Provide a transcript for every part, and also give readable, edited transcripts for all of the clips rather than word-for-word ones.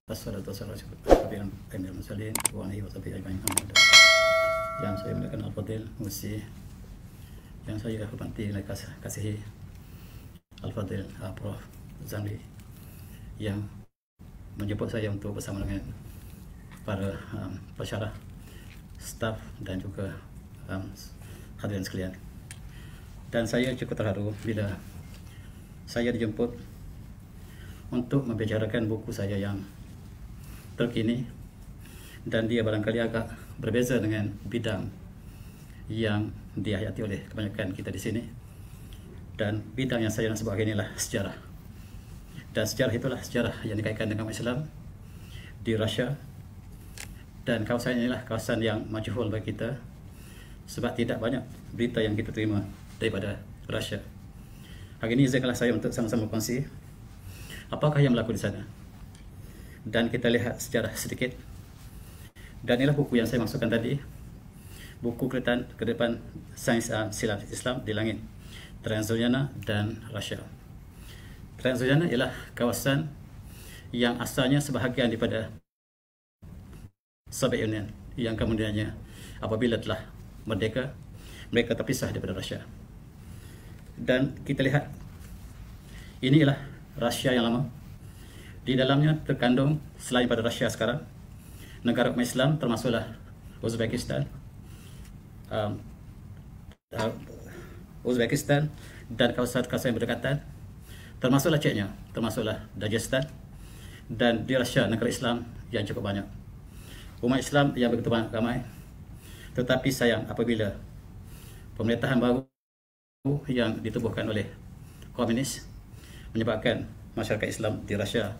Assalatu wassalamu ala mursalin wa alihi wa sahbihi ajma'in. Yang saya muliakan Al-Fadil Musi, yang saya hormati dan kasihi Al-Fadil Prof. Zamli, yang menjemput saya untuk bersama dengan para pensyarah, staf dan juga hadirin sekalian. Dan saya cukup terharu bila saya dijemput untuk membicarakan buku saya yang terkini, dan dia barangkali agak berbeza dengan bidang yang dihayati oleh kebanyakan kita di sini. Dan bidang yang saya nak sebut hari ini adalah sejarah. Dan sejarah itulah sejarah yang dikaitkan dengan Islam di Rusia. Dan kawasan inilah kawasan yang majhul bagi kita, sebab tidak banyak berita yang kita terima daripada Rusia. Hari ini izinkanlah saya untuk sama-sama kongsi apakah yang berlaku di sana. Dan kita lihat sejarah sedikit. Dan inilah buku yang saya maksudkan tadi, buku ke depan sains silat Islam di langit Transoxiana dan Rusia. Transoxiana ialah kawasan yang asalnya sebahagian daripada Soviet Union, yang kemudiannya apabila telah merdeka, mereka terpisah daripada Rusia. Dan kita lihat, ini ialah Rusia yang lama. Di dalamnya terkandung selain pada Rusia sekarang, negara umat Islam termasuklah Uzbekistan, dan kawasan-kawasan yang berdekatan, termasuklah Chechnya, termasuklah Dagestan, dan di Rusia negara Islam yang cukup banyak. Umat Islam yang begitu banyak ramai, tetapi sayang apabila pemerintahan baru yang ditubuhkan oleh komunis menyebabkan masyarakat Islam di Rusia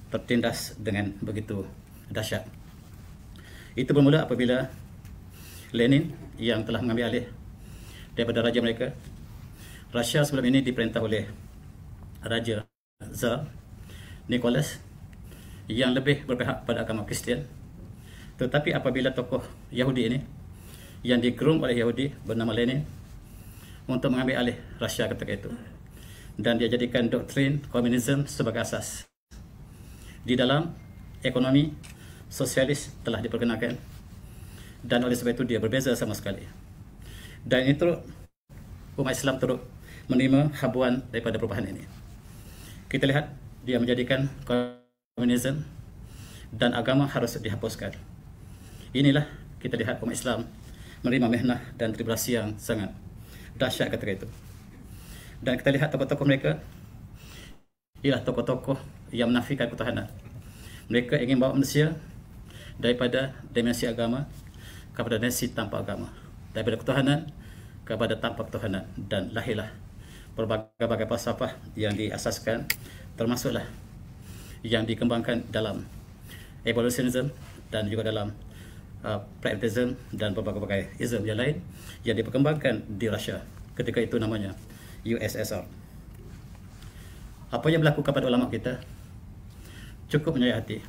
tertindas dengan begitu dahsyat. Itu bermula apabila Lenin yang telah mengambil alih daripada raja mereka. Rusia sebelum ini diperintah oleh Raja Tsar Nicholas yang lebih berpihak pada agama Kristian. Tetapi apabila tokoh Yahudi ini yang digerung oleh Yahudi bernama Lenin untuk mengambil alih Rusia ketika itu, dan dia jadikan doktrin komunisme sebagai asas. Di dalam ekonomi sosialis telah diperkenalkan, dan oleh sebab itu dia berbeza sama sekali. Dan itu umat Islam turut menerima habuan daripada perubahan ini. Kita lihat dia menjadikan komunisme dan agama harus dihapuskan. Inilah kita lihat umat Islam menerima mihnah dan tribulasi yang sangat dahsyat ketika itu. Dan kita lihat tokoh-tokoh mereka ialah tokoh-tokoh yang menafikan ketuhanan. Mereka ingin bawa manusia daripada dimensi agama kepada dimensi tanpa agama, daripada ketuhanan kepada tanpa ketuhanan. Dan lahirlah berbagai-bagai falsafah yang diasaskan, termasuklah yang dikembangkan dalam evolutionism dan juga dalam pragmatism dan berbagai-bagai ism yang lain yang diperkembangkan di Rusia ketika itu, namanya USSR. Apa yang berlaku kepada ulama kita cukup menyayat hati.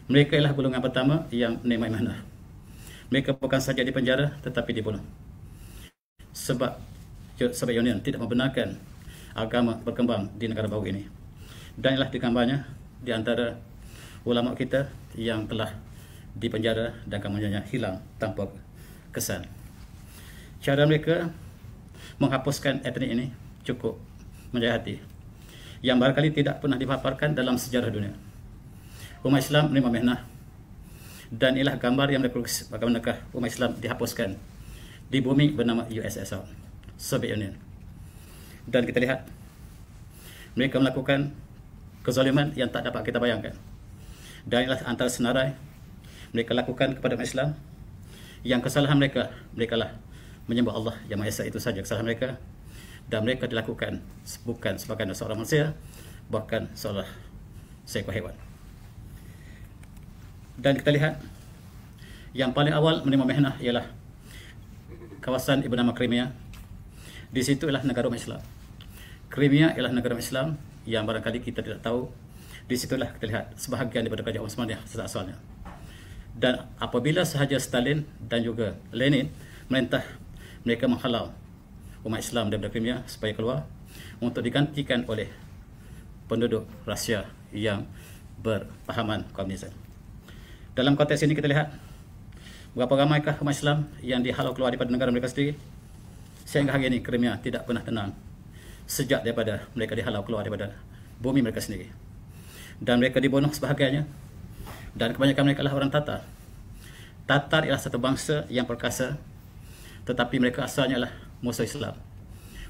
Mereka ialah golongan pertama yang menerima mihnah. Mereka bukan saja dipenjara tetapi dibunuh, sebab Soviet Union tidak membenarkan agama berkembang di negara baru ini. Dan ialah digambarnya di antara ulama kita yang telah dipenjara dan kemudiannya hilang tanpa kesan. Cara mereka menghapuskan etnik ini cukup menyayat hati, yang barangkali tidak pernah dipaparkan dalam sejarah dunia. Umat Islam menerima mihnah, dan inilah gambar yang berlukis bagaimanakah umat Islam dihapuskan di bumi bernama USSR, Soviet Union. Dan kita lihat mereka melakukan kezaliman yang tak dapat kita bayangkan. Dan inilah antara senarai mereka lakukan kepada umat Islam, yang kesalahan mereka lah menyembah Allah yang Maha Esa, itu saja kesalahan mereka. Dan mereka dilakukan bukan sebagai seorang manusia, bahkan seolah seekor hewan. Dan kita lihat yang paling awal menerima mihnah ialah kawasan ibu nama Crimea. Di situ ialah negara umat Islam. Crimea ialah negara umat Islam yang barangkali kita tidak tahu. Di situlah kita lihat sebahagian daripada kerajaan Osmaniyah asalnya. Dan apabila sahaja Stalin dan juga Lenin merintah, mereka menghalau umat Islam daripada Crimea supaya keluar untuk digantikan oleh penduduk Rusia yang berpahaman komunisme. Dalam konteks ini kita lihat berapa ramaikah umat Islam yang dihalau keluar daripada negara mereka sendiri. Sehingga hari ini Crimea tidak pernah tenang sejak daripada mereka dihalau keluar daripada bumi mereka sendiri. Dan mereka dibunuh sebahagiannya. Dan kebanyakan mereka adalah orang Tatar. Tatar ialah satu bangsa yang perkasa, tetapi mereka asalnya adalah musuh Islam.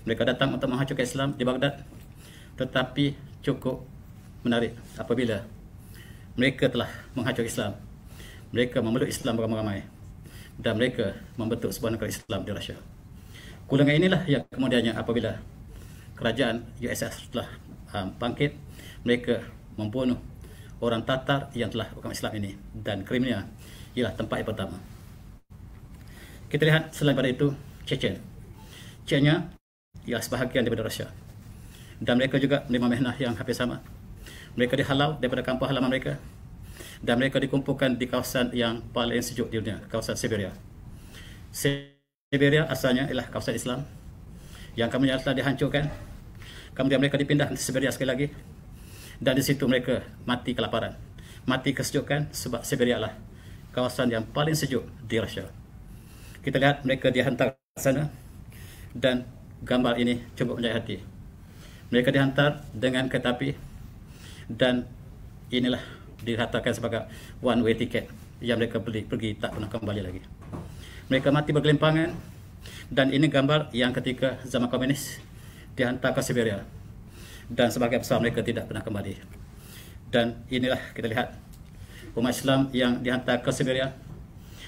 Mereka datang untuk menghancurkan Islam di Baghdad, tetapi cukup menarik apabila mereka telah menghancurkan Islam. Mereka memeluk Islam beramai-ramai dan mereka membentuk sebuah negara Islam di Rusia. Kulangan inilah yang kemudiannya apabila kerajaan USSR telah bangkit, mereka membunuh orang Tatar yang telah beragama Islam ini, dan Crimea ialah tempat yang pertama. Kita lihat selain pada itu Chechnya ialah sebahagian daripada Rusia, dan mereka juga menerima mehnah yang hampir sama. Mereka dihalau daripada kampung halaman mereka dan mereka dikumpulkan di kawasan yang paling sejuk di dunia, kawasan Siberia. Siberia asalnya ialah kawasan Islam yang kemudian telah dihancurkan. Kemudian mereka dipindah ke Siberia sekali lagi, dan di situ mereka mati kelaparan, mati kesejukan, sebab Siberia adalah kawasan yang paling sejuk di Rusia. Kita lihat mereka dihantar ke sana, dan gambar ini cukup menyayat hati. Mereka dihantar dengan kereta api, dan inilah dikatakan sebagai one way ticket yang mereka beli, pergi tak pernah kembali lagi. Mereka mati bergelimpangan, dan ini gambar yang ketika zaman komunis dihantar ke Siberia, dan sebagian besar mereka tidak pernah kembali. Dan inilah kita lihat umat Islam yang dihantar ke Siberia,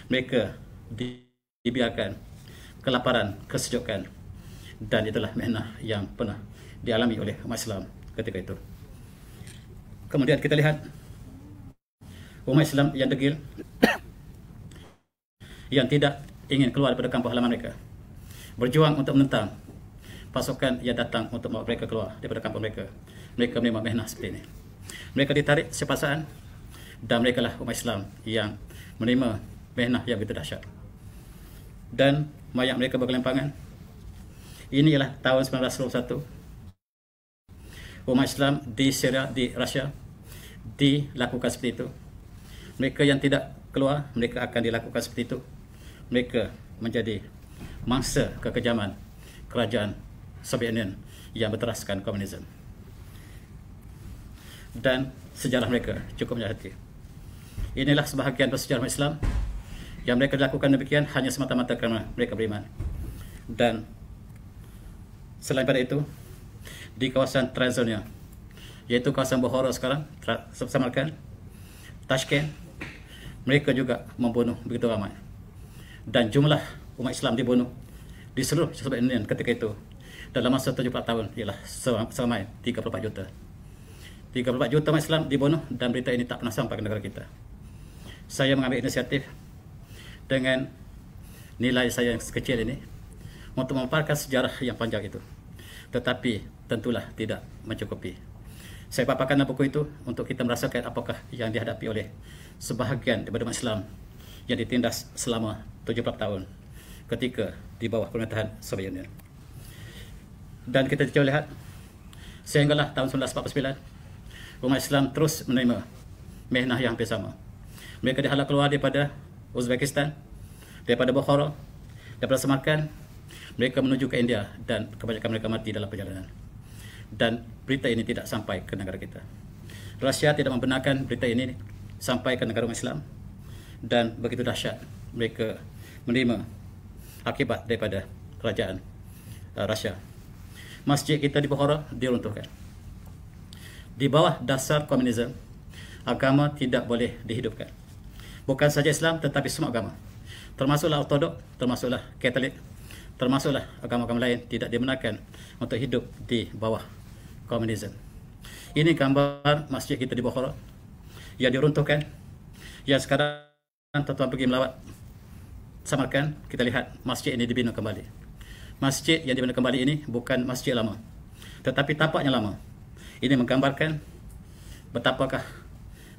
mereka dibiarkan kelaparan, kesejukan, dan itulah mehnah yang pernah dialami oleh umat Islam ketika itu. Kemudian kita lihat umat Islam yang degil, yang tidak ingin keluar daripada kampung halaman mereka, berjuang untuk menentang pasukan yang datang untuk membawa mereka keluar daripada kampung mereka. Mereka menerima mehnah seperti ini. Mereka ditarik sepasaan, dan mereka lah umat Islam yang menerima mehnah yang begitu dahsyat. Dan mayat mereka bergelimpangan. Ini ialah tahun 1921. Umat Islam di Syria, di Rusia, dilakukan seperti itu. Mereka yang tidak keluar, mereka akan dilakukan seperti itu. Mereka menjadi mangsa kekejaman kerajaan Soviet Union yang berteraskan komunisme. Dan sejarah mereka cukup menyayat hati. Inilah sebahagian bersejarah Islam yang mereka lakukan demikian hanya semata-mata kerana mereka beriman. Dan selain pada itu, di kawasan Transylvania, yaitu kawasan Bukhara sekarang, Samarkand, Tashkent, mereka juga membunuh begitu ramai. Dan jumlah umat Islam dibunuh di seluruh Soviet Union ketika itu dalam masa 70 tahun ialah seramai 34 juta. 34 juta umat Islam dibunuh, dan berita ini tak pernah sampai ke negara kita. Saya mengambil inisiatif dengan nilai saya yang sekecil ini untuk memaparkan sejarah yang panjang itu. Tetapi tentulah tidak mencukupi. Saya paparkan dalam buku itu untuk kita merasakan apakah yang dihadapi oleh sebahagian daripada umat Islam yang ditindas selama 70 tahun ketika di bawah pemerintahan Soviet Union. Dan kita coba lihat, sehinggalah tahun 1949, umat Islam terus menerima mehnah yang hampir sama. Mereka dihalau keluar daripada Uzbekistan, daripada Bukhara, daripada Samarkand. Mereka menuju ke India, dan kebanyakan mereka mati dalam perjalanan. Dan berita ini tidak sampai ke negara kita. Rusia tidak membenarkan berita ini sampai ke negara umat Islam, dan begitu dahsyat mereka menerima akibat daripada kerajaan Rusia. Masjid kita di Bukhara diruntuhkan. Di bawah dasar komunisme, agama tidak boleh dihidupkan. Bukan saja Islam, tetapi semua agama, termasuklah Ortodok, termasuklah Katolik, termasuklah agama-agama lain, tidak dibenarkan untuk hidup di bawah komunisme. Ini gambar masjid kita di Bukhara yang diruntuhkan, yang sekarang tuan-tuan pergi melawat Samarkand, kita lihat masjid ini dibina kembali. Masjid yang dibina kembali ini bukan masjid lama, tetapi tapaknya lama. Ini menggambarkan betapakah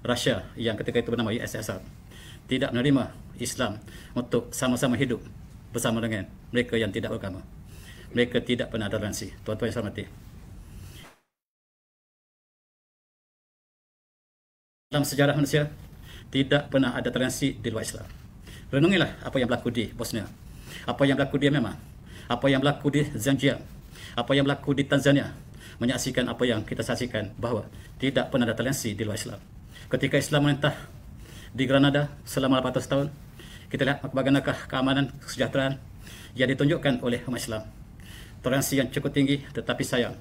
Rusia yang ketika itu bernama USSR tidak menerima Islam untuk sama-sama hidup bersama dengan mereka yang tidak beragama. Mereka tidak pernah toleransi. Tuan-tuan yang saya hormati, dalam sejarah manusia tidak pernah ada toleransi di luar Islam. Renungilah apa yang berlaku di Bosnia, apa yang berlaku di Myanmar, apa yang berlaku di Xinjiang, apa yang berlaku di Tanzania, menyaksikan apa yang kita saksikan bahawa tidak pernah ada toleransi di luar Islam. Ketika Islam merintah di Granada selama 800 tahun, kita lihat bagaimanakah keamanan, kesejahteraan yang ditunjukkan oleh umat Islam. Toleransi yang cukup tinggi, tetapi sayang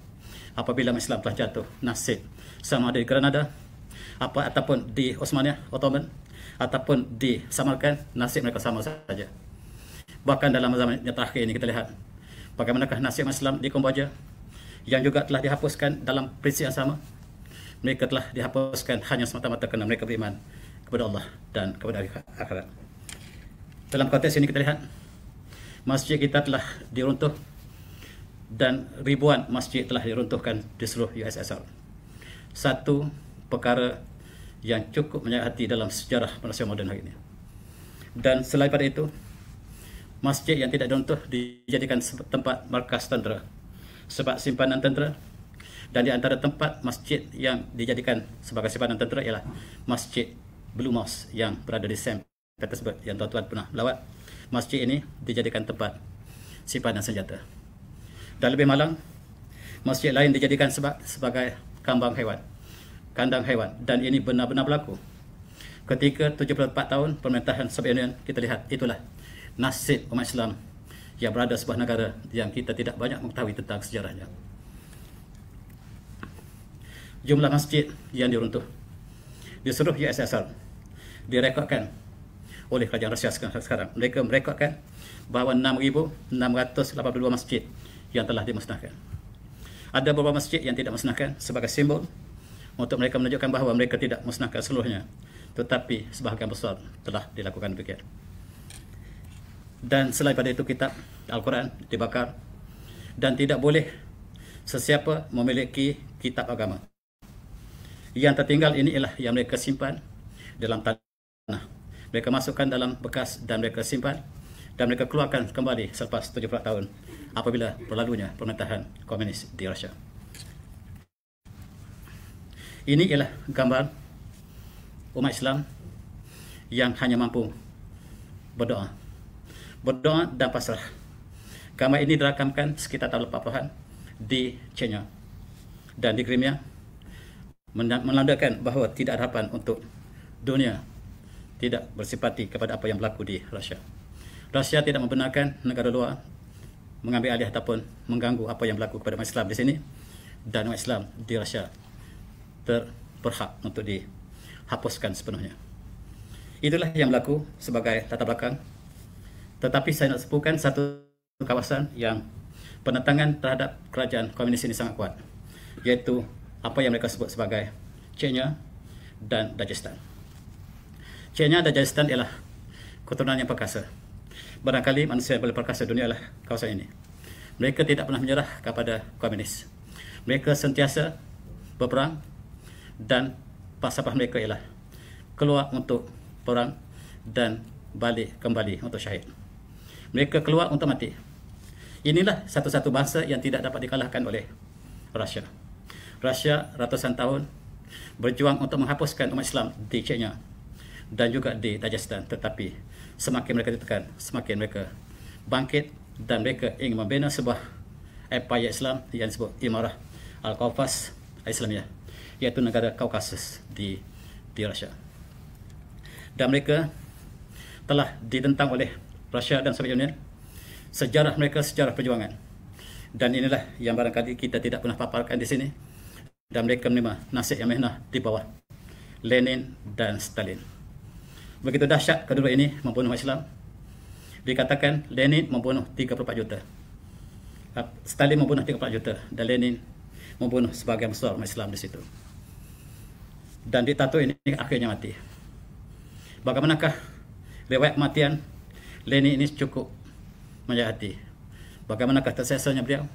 apabila umat Islam telah jatuh, nasib sama ada di Granada ataupun di Ottoman ataupun di Samarkand, nasib mereka sama saja. Bahkan dalam zaman yang terakhir ini kita lihat bagaimanakah nasib umat Islam di Kamboja yang juga telah dihapuskan dalam prinsip yang sama. Mereka telah dihapuskan hanya semata-mata kerana mereka beriman kepada Allah dan kepada akhirat. Dalam konteks ini kita lihat masjid kita telah diruntuh dan ribuan masjid telah diruntuhkan di seluruh USSR. Satu perkara yang cukup menyayat hati dalam sejarah manusia moden hari ini. Dan selain pada itu, masjid yang tidak diruntuh dijadikan tempat markas tentera, sebab simpanan tentera. Dan di antara tempat masjid yang dijadikan sebagai simpanan tentera ialah Masjid Blue Mosque yang berada di St. Petersburg yang tuan-tuan pernah melawat. Masjid ini dijadikan tempat simpanan senjata. Dan lebih malang, masjid lain dijadikan sebagai kandang hewan. Dan ini benar-benar berlaku. Ketika 74 tahun pemerintahan Soviet Union, kita lihat itulah nasib umat Islam yang berada sebuah negara yang kita tidak banyak mengetahui tentang sejarahnya. Jumlah masjid yang diruntuh di seluruh USSR direkodkan oleh kerajaan Rusia sekarang. Mereka merekodkan bahawa 6,682 masjid yang telah dimusnahkan. Ada beberapa masjid yang tidak musnahkan sebagai simbol untuk mereka menunjukkan bahawa mereka tidak musnahkan seluruhnya, tetapi sebahagian besar telah dilakukan demikian. Dan selain pada itu, kitab Al-Quran dibakar dan tidak boleh sesiapa memiliki kitab agama. Yang tertinggal ini ialah yang mereka simpan dalam tanah. Mereka masukkan dalam bekas dan mereka simpan dan mereka keluarkan kembali selepas 70 tahun apabila berlalunya pemerintahan komunis di Rusia. Ini ialah gambar umat Islam yang hanya mampu berdoa dan pasrah. Gambar ini dirakamkan sekitar tahun 80-an di Chechnya dan di Crimea, menandakan bahawa tidak ada harapan untuk dunia tidak bersipati kepada apa yang berlaku di Rusia. Rusia tidak membenarkan negara luar mengambil alih ataupun mengganggu apa yang berlaku kepada umat Islam di sini, dan umat Islam di Rusia berhak untuk dihapuskan sepenuhnya. Itulah yang berlaku sebagai latar belakang. Tetapi saya nak sebutkan satu kawasan yang penentangan terhadap kerajaan komunis ini sangat kuat, iaitu apa yang mereka sebut sebagai Chechnya dan Dagestan. Chechnya dan Dagestan ialah keturunan yang perkasa. Barangkali manusia yang paling perkasa dunia adalah kawasan ini. Mereka tidak pernah menyerah kepada komunis. Mereka sentiasa berperang dan falsafah mereka ialah keluar untuk perang dan balik kembali untuk syahid. Mereka keluar untuk mati. Inilah satu-satu bangsa yang tidak dapat dikalahkan oleh Rusia. Rusia ratusan tahun berjuang untuk menghapuskan umat Islam di Chechnya dan juga di Dagestan, tetapi semakin mereka ditekan, semakin mereka bangkit dan mereka ingin membina sebuah empire Islam yang disebut Imarah Al-Qaufas Islamiyah, iaitu negara Kaukasus di Rusia. Dan mereka telah ditentang oleh Rusia dan Soviet Union. Sejarah mereka sejarah perjuangan, dan inilah yang barangkali kita tidak pernah paparkan di sini. Dan mereka menerima nasib yang menah di bawah Lenin dan Stalin. Begitu dahsyat kedua ini membunuh Islam. Dikatakan Lenin membunuh 34 juta, Stalin membunuh 34 juta, dan Lenin membunuh sebagian besar umat Islam di situ. Dan diktator ini akhirnya mati. Bagaimanakah riwayat kematian Lenin ini cukup menyayat hati. Bagaimanakah terseksanya beliau?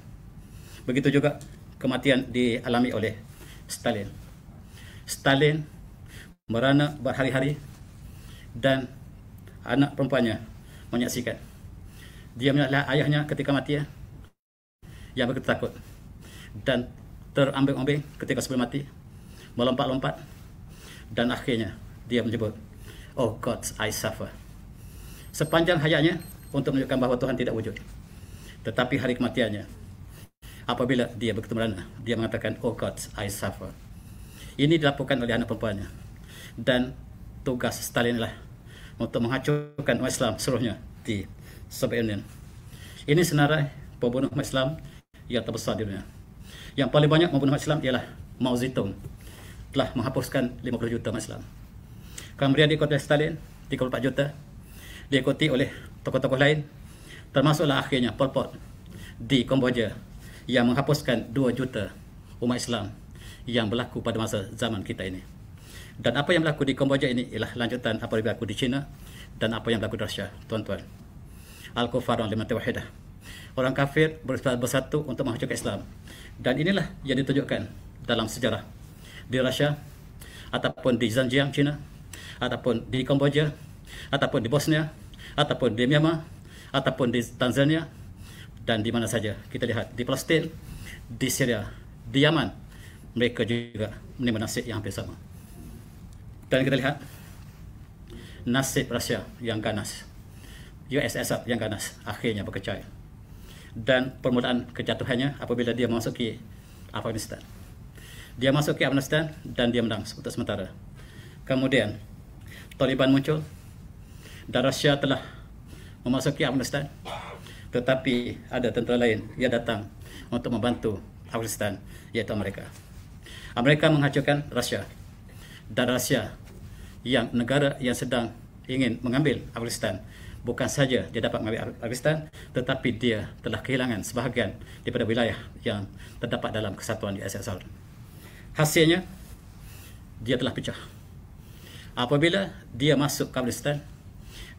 Begitu juga kematian dialami oleh Stalin. Stalin merana berhari-hari dan anak perempuannya menyaksikan. Dia melihat ayahnya ketika mati yang begitu takut dan terambil-ambing ketika sebelum mati, melompat-lompat Dan akhirnya dia menyebut, "Oh God, I suffer." Sepanjang hayatnya untuk menunjukkan bahawa Tuhan tidak wujud. Tetapi hari kematiannya, apabila dia begitu merana, dia mengatakan, "Oh God, I suffer." Ini dilakukan oleh anak perempuannya. Dan tugas Stalin adalah untuk menghancurkan umat Islam seluruhnya di Soviet Union. Ini senarai pembunuh umat Islam yang terbesar di dunia. Yang paling banyak membunuh umat Islam ialah Mao Zedong, telah menghapuskan 50 juta umat Islam. Kemudian diikuti oleh Stalin 34 juta, diikuti oleh tokoh-tokoh lain, termasuklah akhirnya Pol Pot di Kamboja yang menghapuskan 2 juta umat Islam yang berlaku pada masa zaman kita ini. Dan apa yang berlaku di Kamboja ini ialah lanjutan apa yang berlaku di China dan apa yang berlaku di Rusia, tuan-tuan. Al-Kufar Liman Wahidah. Orang kafir bersatu untuk menghancurkan Islam. Dan inilah yang ditunjukkan dalam sejarah di Rusia, ataupun di Xinjiang, China, ataupun di Kamboja, ataupun di Bosnia, ataupun di Myanmar, ataupun di Tanzania, dan di mana saja. Kita lihat di Palestin, di Syria, di Yaman, mereka juga menerima nasib yang hampir sama. Dan kita lihat nasib Rusia yang ganas, USSR yang ganas, akhirnya berkecai. Dan permulaan kejatuhannya apabila dia memasuki Afghanistan. Dia masuk ke Afghanistan dan dia menang untuk sementara. Kemudian Taliban muncul dan Rusia telah memasuki Afghanistan, tetapi ada tentera lain yang datang untuk membantu Afghanistan, yaitu Amerika. Amerika menghancurkan Rusia, dan Rusia yang negara yang sedang ingin mengambil Afghanistan, bukan saja dia dapat mengambil Afghanistan, tetapi dia telah kehilangan sebahagian daripada wilayah yang terdapat dalam kesatuan USSR. Hasilnya, dia telah pecah. Apabila dia masuk ke Afghanistan,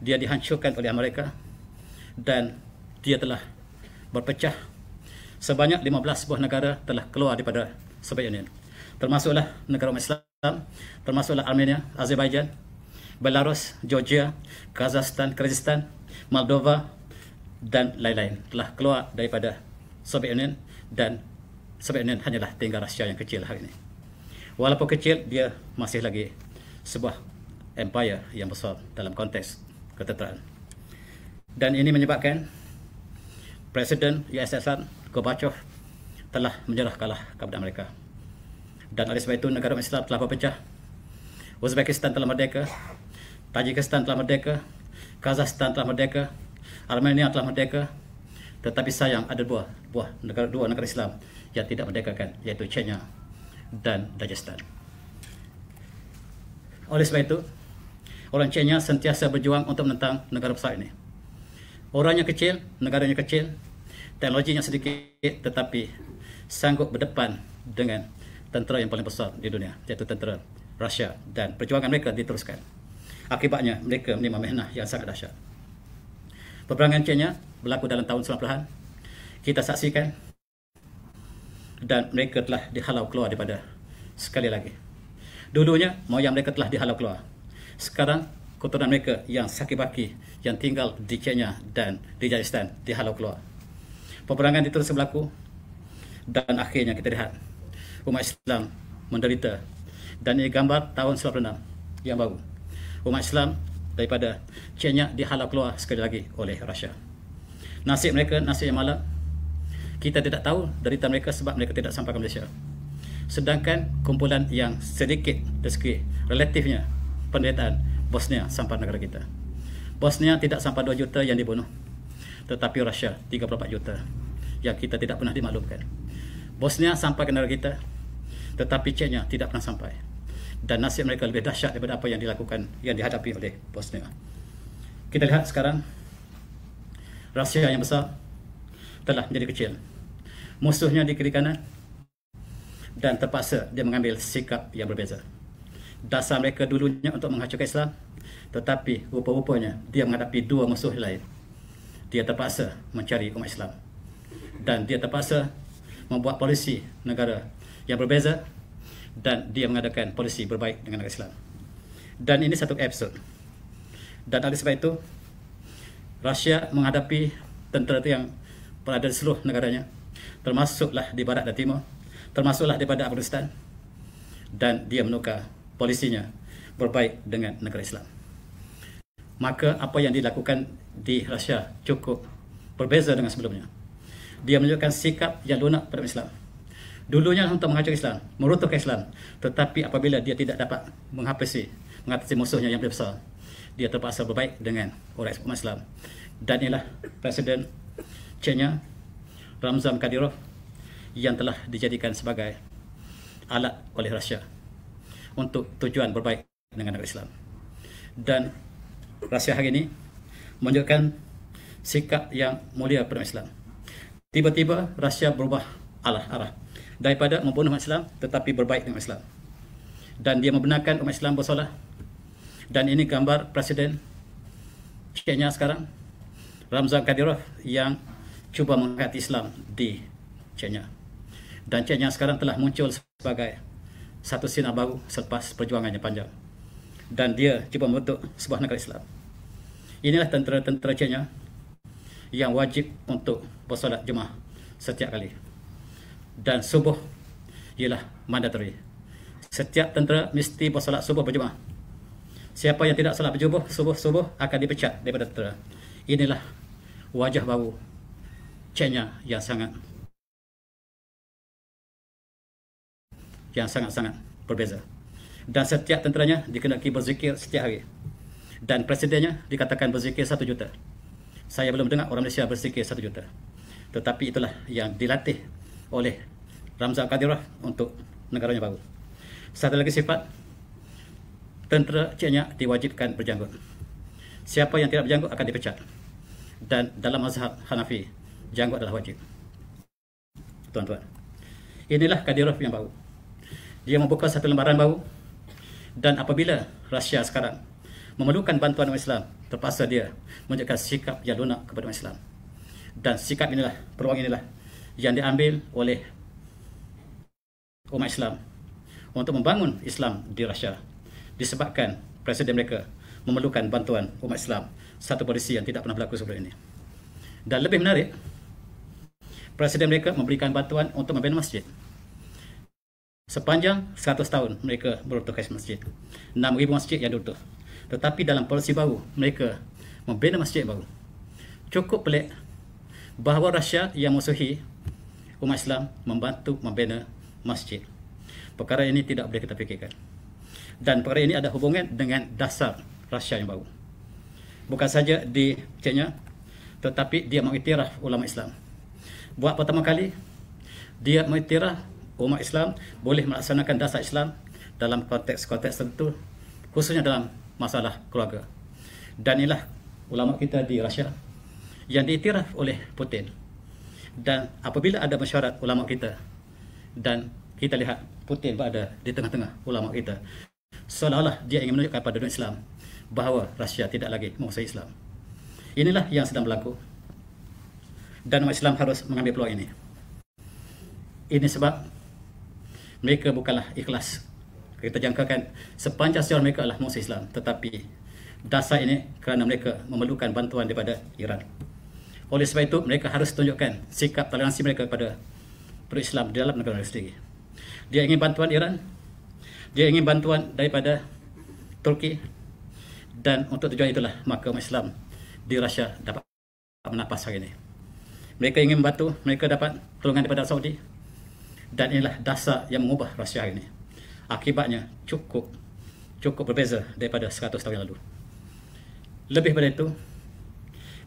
dia dihancurkan oleh Amerika dan dia telah berpecah. Sebanyak 15 buah negara telah keluar daripada Soviet Union. Termasuklah negara umat Islam, termasuklah Armenia, Azerbaijan, Belarus, Georgia, Kazakhstan, Kyrgyzstan, Moldova, dan lain-lain telah keluar daripada Soviet Union, dan Soviet Union hanyalah tinggal Rusia yang kecil hari ini. Walaupun kecil, dia masih lagi sebuah empire yang besar dalam konteks ketenteraan. Dan ini menyebabkan Presiden USSR Gorbachev telah menyerah kalah kepada Amerika. Dan oleh sebab itu negara Islam telah berpecah. Uzbekistan telah merdeka, Tajikistan telah merdeka, Kazakhstan telah merdeka, Armenia telah merdeka. Tetapi sayang ada dua negara Islam yang tidak merdekakan, yaitu Chechnya dan Dagestan. Oleh sebab itu, orang Chechnya sentiasa berjuang untuk menentang negara besar ini. Orangnya kecil, negaranya kecil, teknologinya sedikit, tetapi sanggup berdepan dengan tentera yang paling besar di dunia, yaitu tentera Rusia, dan perjuangan mereka diteruskan. Akibatnya mereka menerima mehnah yang sangat dahsyat. Peperangan Chechnya berlaku dalam tahun 90-an. Kita saksikan, dan mereka telah dihalau keluar daripada, sekali lagi, dulunya moyang mereka telah dihalau keluar. Sekarang keturunan mereka yang sakit-baki yang tinggal di Chechnya dan di Dagestan dihalau keluar. Peperangan itu terus berlaku, dan akhirnya kita lihat umat Islam menderita. Dan ini gambar tahun 96 yang baru. Umat Islam daripada Chechnya dihalau keluar sekali lagi oleh Rusia. Nasib mereka nasib yang malang. Kita tidak tahu derita mereka sebab mereka tidak sampai ke Malaysia. Sedangkan kumpulan yang sedikit rezeki relatifnya penderitaan Bosnia sampai negara kita. Bosnia tidak sampai 2 juta yang dibunuh, tetapi Rusia 34 juta yang kita tidak pernah dimaklumkan. Bosnia sampai ke negara kita, tetapi Chechnya tidak pernah sampai. Dan nasib mereka lebih dahsyat daripada apa yang dilakukan, yang dihadapi oleh Bosnia. Kita lihat sekarang, Rusia yang besar telah menjadi kecil. Musuhnya di kiri kanan, dan terpaksa dia mengambil sikap yang berbeza. Dasar mereka dulunya untuk menghancurkan Islam, tetapi rupa-rupanya dia menghadapi dua musuh lain. Dia terpaksa mencari umat Islam, dan dia terpaksa membuat polisi negara yang berbeza, dan dia mengadakan polisi berbaik dengan negara Islam. Dan ini satu episod. Dan oleh sebab itu, Rusia menghadapi tentera yang berada di seluruh negaranya, termasuklah di barat dan timur, termasuklah daripada Afghanistan, dan dia menukar polisinya berbaik dengan negara Islam. Maka apa yang dilakukan di Rusia cukup berbeza dengan sebelumnya. Dia menunjukkan sikap yang lunak pada Islam. Dulunya untuk menghancurkan Islam, meruntuhkan Islam, tetapi apabila dia tidak dapat mengatasi musuhnya yang lebih besar, dia terpaksa berbaik dengan orang umat Islam. Dan inilah Presiden Chechnya Ramzan Kadyrov yang telah dijadikan sebagai alat oleh Rusia untuk tujuan berbaik dengan negara Islam. Dan Rusia hari ini menunjukkan sikap yang mulia pada Islam. Tiba-tiba Rusia berubah arah daripada membunuh umat Islam tetapi berbaik dengan Islam. Dan dia membenarkan umat Islam bersolah. Dan ini gambar Presiden Chechnya sekarang, Ramzan Kadyrov, yang cuba menghayati Islam di Chechnya. Dan Chechnya sekarang telah muncul sebagai satu sinar baru selepas perjuangannya panjang. Dan dia cuba membentuk sebuah negara Islam. Inilah tentera-tentera Chechnya yang wajib untuk bersolat Jumaat setiap kali. Dan subuh ialah mandatory. Setiap tentera mesti bersolat subuh berjemaah. Siapa yang tidak solat subuh akan dipecat daripada tentera. Inilah wajah baru Chechnya yang sangat-sangat berbeza. Dan setiap tenteranya dikenaki berzikir setiap hari. Dan presidennya dikatakan berzikir 1 juta. Saya belum dengar orang Malaysia berzikir 1 juta. Tetapi itulah yang dilatih oleh Ramzan Kadyrov untuk negaranya baru. Satu lagi sifat, tentera Chechnya diwajibkan berjanggut. Siapa yang tidak berjanggut akan dipecat. Dan dalam mazhab Hanafi, janggut adalah wajib. Tuan-tuan, inilah Kadyrov yang baru. Dia membuka satu lembaran baru. Dan apabila Rusia sekarang memerlukan bantuan umat Islam, terpaksa dia menunjukkan sikap yang lunak kepada umat Islam. Dan sikap inilah, peluang inilah yang diambil oleh umat Islam untuk membangun Islam di Rusia, disebabkan presiden mereka memerlukan bantuan umat Islam, satu kondisi yang tidak pernah berlaku sebelum ini. Dan lebih menarik, presiden mereka memberikan bantuan untuk membina masjid. Sepanjang 100 tahun mereka meruntuhkan masjid, 6,000 masjid yang diruntuh. Tetapi dalam polisi baru, mereka membina masjid baru. Cukup pelik bahawa Rusia yang musuhi umat Islam membantu membina masjid. Perkara ini tidak boleh kita fikirkan. Dan perkara ini ada hubungan dengan dasar Rusia yang baru. Bukan saja di Chechnya, tetapi dia mengiktiraf ulama Islam. Buat pertama kali, dia mengiktiraf umat Islam boleh melaksanakan dasar Islam dalam konteks-konteks tertentu, khususnya dalam masalah keluarga. Dan inilah ulama kita di Rusia yang diiktiraf oleh Putin. Dan apabila ada mesyuarat ulama kita, dan kita lihat Putin berada di tengah-tengah ulama kita, seolah-olah dia ingin menunjukkan pada dunia Islam bahawa Rusia tidak lagi menguasai Islam. Inilah yang sedang berlaku. Dan umat Islam harus mengambil peluang ini. Ini sebab mereka bukanlah ikhlas. Kita jangkakan sepanjang sejarah mereka adalah musuh Islam. Tetapi dasar ini kerana mereka memerlukan bantuan daripada Iran. Oleh sebab itu, mereka harus tunjukkan sikap toleransi mereka kepada Islam di dalam negara mereka sendiri. Dia ingin bantuan Iran, dia ingin bantuan daripada Turki, dan untuk tujuan itulah maka umat Islam di Rusia dapat menapas hari ini. Mereka ingin membantu, mereka dapat tolongan daripada Saudi, dan inilah dasar yang mengubah Rusia hari ini. Akibatnya cukup berbeza daripada 100 tahun yang lalu. Lebih daripada itu,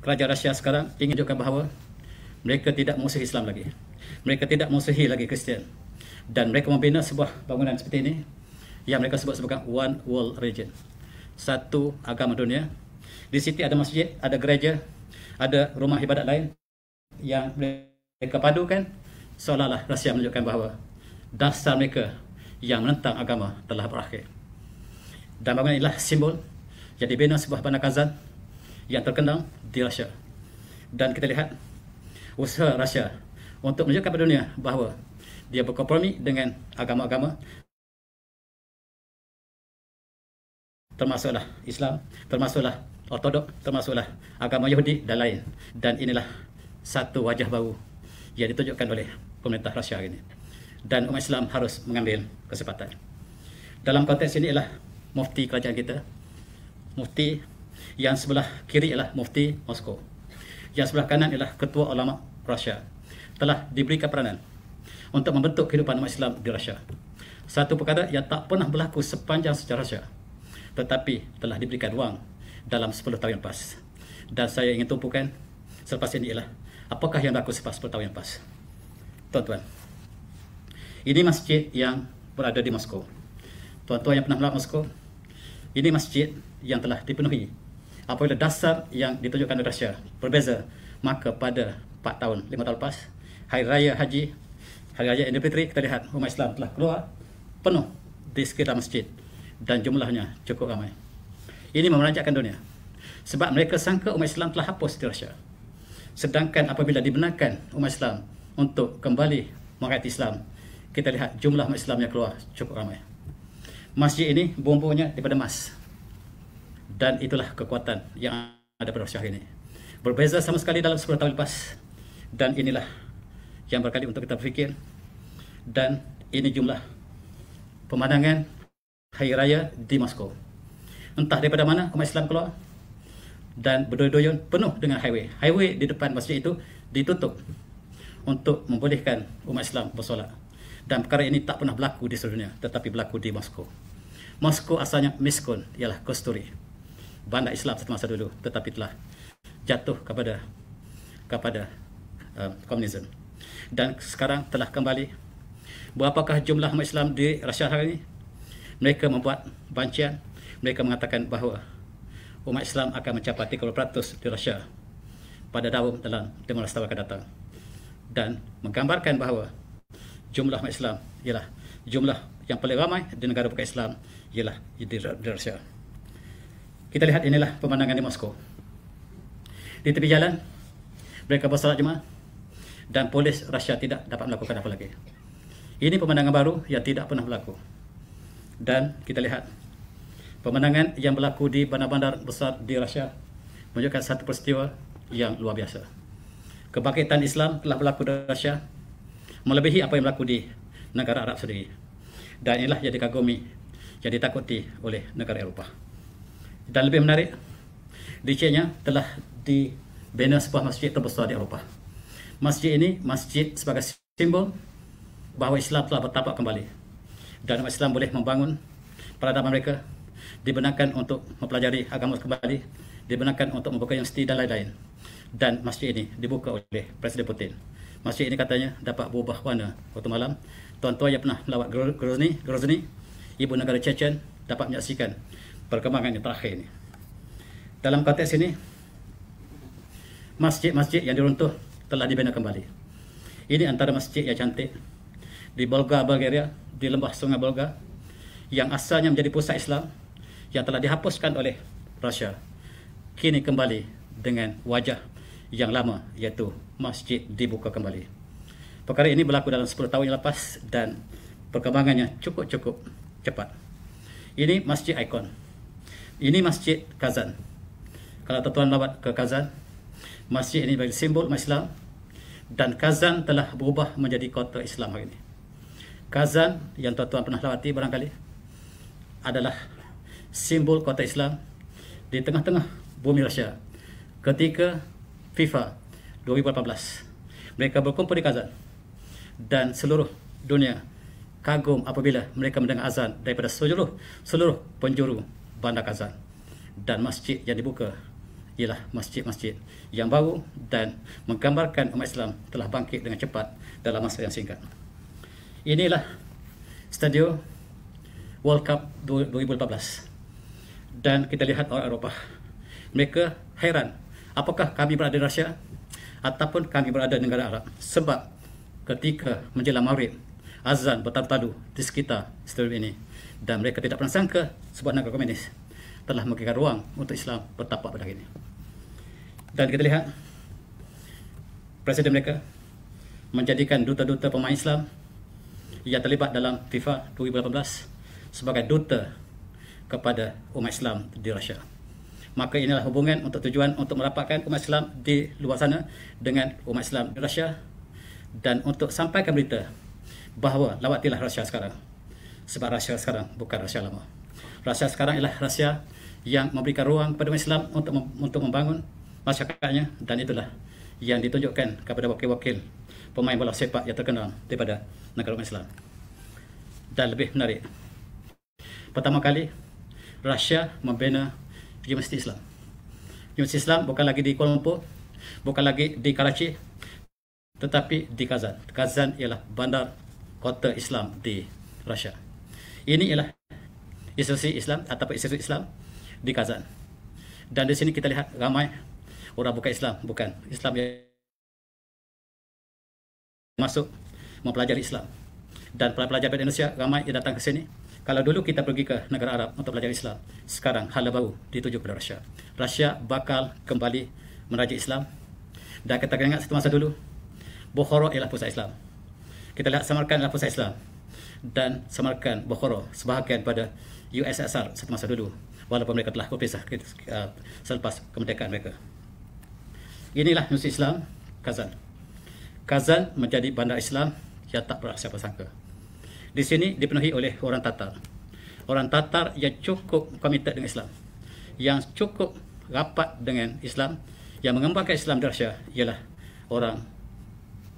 kerajaan Rusia sekarang ingin menunjukkan bahawa mereka tidak musuhi Islam lagi. Mereka tidak musuhi lagi Kristian. Dan mereka membina sebuah bangunan seperti ini yang mereka sebut sebagai One World Religion. Satu agama dunia. Di situ ada masjid, ada gereja, ada rumah ibadat lain yang mereka padukan, seolah-olah Rusia menunjukkan bahawa dasar mereka yang menentang agama telah berakhir. Dan bangunan inilah simbol yang dibina sebuah bandar Kazan yang terkenal di Rusia. Dan kita lihat usaha Rusia untuk menunjukkan kepada dunia bahawa dia berkompromi dengan agama-agama, termasuklah Islam, termasuklah Ortodok, termasuklah agama Yahudi dan lain. Dan inilah satu wajah baru yang ditunjukkan oleh pemerintah Rusia ini. Dan umat Islam harus mengambil kesempatan. Dalam konteks ini ialah mufti kerajaan kita. Mufti yang sebelah kiri ialah mufti Moskow. Yang sebelah kanan ialah ketua ulama Rusia. Telah diberikan peranan untuk membentuk kehidupan umat Islam di Rusia. Satu perkara yang tak pernah berlaku sepanjang sejarah Rusia, tetapi telah diberikan ruang dalam 10 tahun yang lepas. Dan saya ingin tumpukan selepas ini ialah apakah yang berlaku selepas 10 tahun yang lepas. Tuan-tuan, ini masjid yang berada di Moskow. Tuan-tuan yang pernah melawat Moskow, ini masjid yang telah dipenuhi apabila dasar yang ditunjukkan oleh Rusia berbeza, maka pada 4 tahun, 5 tahun lepas, Hari Raya Haji, Hari Raya Idul Fitri, kita lihat umat Islam telah keluar penuh di sekitar masjid dan jumlahnya cukup ramai. Ini memeranjakkan dunia sebab mereka sangka umat Islam telah hapus di Rusia. Sedangkan apabila dibenarkan umat Islam untuk kembali merakyat Islam, kita lihat jumlah umat Islam yang keluar cukup ramai. Masjid ini bumbunya daripada emas, dan itulah kekuatan yang ada pada Rusia ini. Berbeza sama sekali dalam 10 tahun lepas, dan inilah yang berkali untuk kita berfikir. Dan ini jumlah pemandangan Hari Raya di Moskow. Entah daripada mana umat Islam keluar dan berduyun-duyun penuh dengan highway. Highway di depan masjid itu ditutup untuk membolehkan umat Islam bersolat. Dan perkara ini tak pernah berlaku di seluruh dunia, tetapi berlaku di Moskow. Moskow asalnya Miskun, ialah Kosturi, bandar Islam satu masa dulu, tetapi telah jatuh kepada komunisme. Dan sekarang telah kembali. Berapakah jumlah umat Islam di Rusia hari ini? Mereka membuat bancian. Mereka mengatakan bahawa umat Islam akan mencapai 30% di Rusia pada dalam 15 tahun akan datang. Dan menggambarkan bahawa jumlah umat Islam ialah jumlah yang paling ramai di negara bukan Islam ialah di Rusia. Kita lihat inilah pemandangan di Moskow. Di tepi jalan mereka bersolat Jumaat dan polis Rusia tidak dapat melakukan apa lagi. Ini pemandangan baru yang tidak pernah berlaku. Dan kita lihat pemandangan yang berlaku di bandar-bandar besar di Rusia menunjukkan satu peristiwa yang luar biasa. Kebangkitan Islam telah berlaku di Rusia melebihi apa yang berlaku di negara Arab sendiri. Dan inilah yang dikagumi, yang ditakuti oleh negara Eropah. Dan lebih menarik, di Chechnya telah dibina sebuah masjid terbesar di Eropah. Masjid ini masjid sebagai simbol bahawa Islam telah bertapak kembali. Dan umat Islam boleh membangun peradaban mereka, dibenarkan untuk mempelajari agama kembali, dibenarkan untuk membuka universiti dan lain-lain. Dan masjid ini dibuka oleh Presiden Putin. Masjid ini katanya dapat berubah warna waktu malam. Tuan-tuan yang pernah melawat Grozny, ibu negara Chechen, dapat menyaksikan perkembangan yang terakhir ini. Dalam konteks ini, masjid-masjid yang diruntuh telah dibina kembali. Ini antara masjid yang cantik di Bulgaria, di lembah sungai Volga, yang asalnya menjadi pusat Islam, yang telah dihapuskan oleh Rusia, kini kembali dengan wajah yang lama, iaitu masjid dibuka kembali. Perkara ini berlaku dalam 10 tahun yang lepas dan perkembangannya cukup cepat. Ini masjid ikon. Ini masjid Kazan. Kalau tuan-tuan lawat ke Kazan, masjid ini bagi simbol umat Islam, dan Kazan telah berubah menjadi kota Islam hari ini. Kazan yang tuan-tuan pernah lawati barangkali adalah simbol kota Islam di tengah-tengah bumi Rusia. Ketika FIFA 2018 mereka berkumpul di Kazan, dan seluruh dunia kagum apabila mereka mendengar azan daripada seluruh penjuru bandar Kazan. Dan masjid yang dibuka ialah masjid-masjid yang baru dan menggambarkan umat Islam telah bangkit dengan cepat dalam masa yang singkat. Inilah stadium World Cup 2014. Dan kita lihat orang Eropah, mereka heran apakah kami berada di Rusia ataupun kami berada di negara Arab. Sebab ketika menjelang maghrib, azan bertalu-talu di sekitar stadium ini, dan mereka tidak pernah sangka sebuah negara komunis telah memberikan ruang untuk Islam bertapak pada hari ini. Dan kita lihat presiden mereka menjadikan duta-duta pemain Islam yang terlibat dalam FIFA 2018 sebagai duta kepada umat Islam di Rusia. Maka inilah hubungan untuk tujuan untuk merapatkan umat Islam di luar sana dengan umat Islam di Rusia, dan untuk sampaikan berita bahawa lawatilah Rusia sekarang, sebab Rusia sekarang bukan Rusia lama. Rusia sekarang ialah Rusia yang memberikan ruang kepada umat Islam untuk membangun masyarakatnya, dan itulah yang ditunjukkan kepada wakil-wakil pemain bola sepak yang terkenal daripada negara umat Islam. Dan lebih menarik, pertama kali Rusia membina Universiti Islam. Universiti Islam bukan lagi di Kuala Lumpur, bukan lagi di Karachi, tetapi di Kazan. Kazan ialah bandar kota Islam di Rusia. Ini ialah institusi Islam ataupun institusi Islam di Kazan. Dan di sini kita lihat ramai orang bukan Islam, bukan Islam yang masuk mempelajari Islam. Dan pelajar dari Indonesia ramai yang datang ke sini. Kalau dulu kita pergi ke negara Arab untuk belajar Islam, sekarang hala baru dituju kepada Rusia. Rusia bakal kembali meraja Islam. Dan kita ingat satu masa dulu, Bukhara ialah pusat Islam. Kita lihat Samarkand adalah pusat Islam. Dan Samarkand, Bukhara sebahagian pada USSR satu masa dulu, walaupun mereka telah berpisah selepas kemerdekaan mereka. Inilah Universiti Islam Kazan. Kazan menjadi bandar Islam yang tak pernah siapa sangka. Di sini dipenuhi oleh orang Tatar. Orang Tatar yang cukup komited dengan Islam, yang cukup rapat dengan Islam, yang mengembangkan Islam di Rusia ialah orang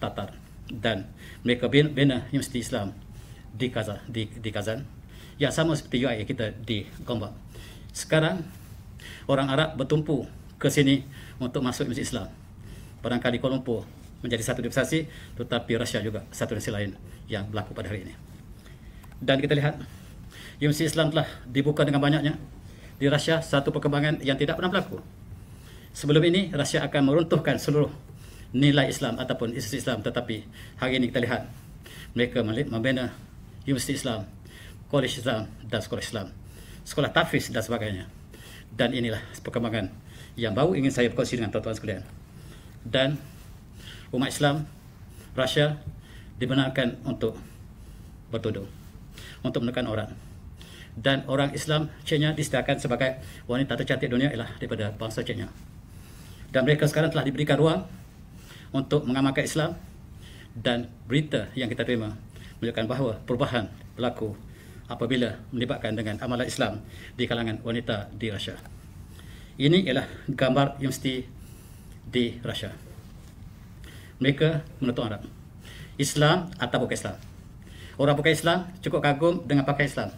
Tatar. Dan mereka bina Universiti Islam di Kazan, yang sama seperti UI kita di Gombak. Sekarang orang Arab bertumpu ke sini untuk masuk Universiti Islam. Barangkali Kuala Lumpur menjadi satu divisi, tetapi Rusia juga satu divisi lain yang berlaku pada hari ini. Dan kita lihat Universiti Islam telah dibuka dengan banyaknya di Rusia, satu perkembangan yang tidak pernah berlaku. Sebelum ini Rusia akan meruntuhkan seluruh nilai Islam ataupun institusi Islam, tetapi hari ini kita lihat mereka membina Universiti Islam, College Islam dan sekolah Islam, sekolah tahfiz dan sebagainya. Dan inilah perkembangan yang baru ingin saya berkongsi dengan tuan-tuan sekalian. Dan umat Islam Rusia dibenarkan untuk bertudung, untuk menekan orang. Dan orang Islam Chechnya disediakan sebagai wanita tercantik dunia ialah daripada bangsa Chechnya. Dan mereka sekarang telah diberikan ruang untuk mengamalkan Islam. Dan berita yang kita terima menunjukkan bahawa perubahan berlaku apabila melibatkan dengan amalan Islam di kalangan wanita di Rusia. Ini ialah gambar universiti di Rusia. Mereka menuntut Arab, Islam atau bukan Islam. Orang bukan Islam cukup kagum dengan pakai Islam.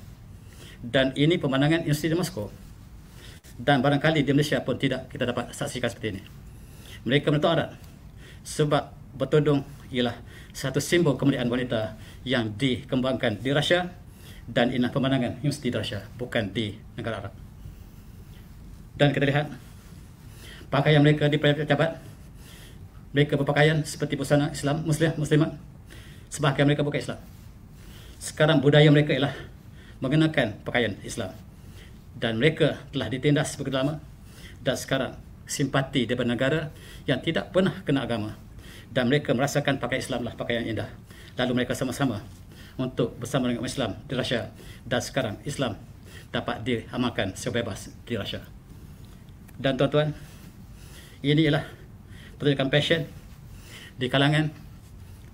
Dan ini pemandangan universiti di Moskow. Dan barangkali di Malaysia pun tidak kita dapat saksikan seperti ini. Mereka menuntut Arab sebab bertudung ialah satu simbol kemuliaan wanita yang dikembangkan di Rusia. Dan inilah pemandangan universiti di Rusia, bukan di negara Arab. Dan kita lihat pakaian mereka di pejabat. Mereka berpakaian seperti busana Islam, Muslimat. Sebahagian mereka bukan Islam. Sekarang budaya mereka ialah mengenakan pakaian Islam. Dan mereka telah ditindas begitu lama. Dan sekarang simpati daripada negara yang tidak pernah kena agama. Dan mereka merasakan pakaian Islam lah pakaian indah. Lalu mereka sama-sama untuk bersama dengan Islam di Rusia. Dan sekarang Islam dapat diamalkan sebebas di Rusia. Dan tuan-tuan, ini ialah pertunjukan passion di kalangan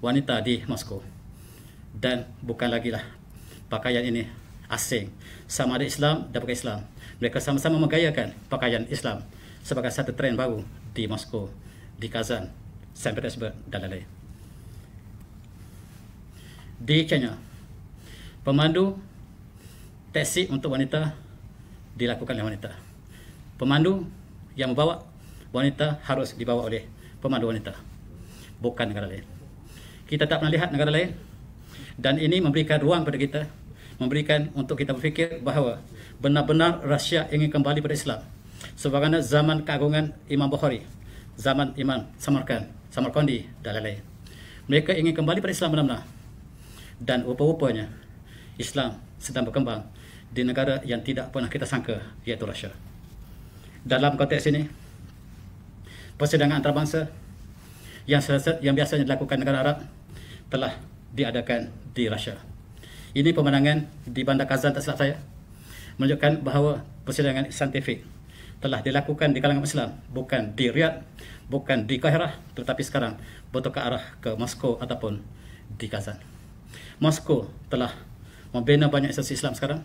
wanita di Moskow. Dan bukan lagi lah pakaian ini asing, sama ada Islam dan bukan Islam. Mereka sama-sama menggayakan pakaian Islam sebagai satu trend baru di Moskow, di Kazan, Saint Petersburg dan lain-lain. Di Chechnya, pemandu taksi untuk wanita dilakukan oleh wanita. Pemandu yang membawa wanita harus dibawa oleh pemandu wanita, bukan negara lain. Kita tak pernah lihat negara lain. Dan ini memberikan ruang pada kita, memberikan untuk kita berfikir bahawa benar-benar Rusia ingin kembali pada Islam. Sebagaimana zaman keagungan Imam Bukhari, zaman Imam Samarkandi dan lain-lain. Mereka ingin kembali pada Islam benar-benar. Dan rupa-rupanya Islam sedang berkembang di negara yang tidak pernah kita sangka, iaitu Rusia. Dalam konteks ini, persidangan antarabangsa yang biasanya dilakukan negara Arab telah diadakan di Rusia. Ini pemandangan di Bandar Kazan, tak silap saya, menunjukkan bahawa persidangan saintifik telah dilakukan di kalangan Islam, bukan di Riyadh, bukan di Kahirah, tetapi sekarang bertukar arah ke Moskow ataupun di Kazan. Moskow telah membina banyak institusi Islam sekarang,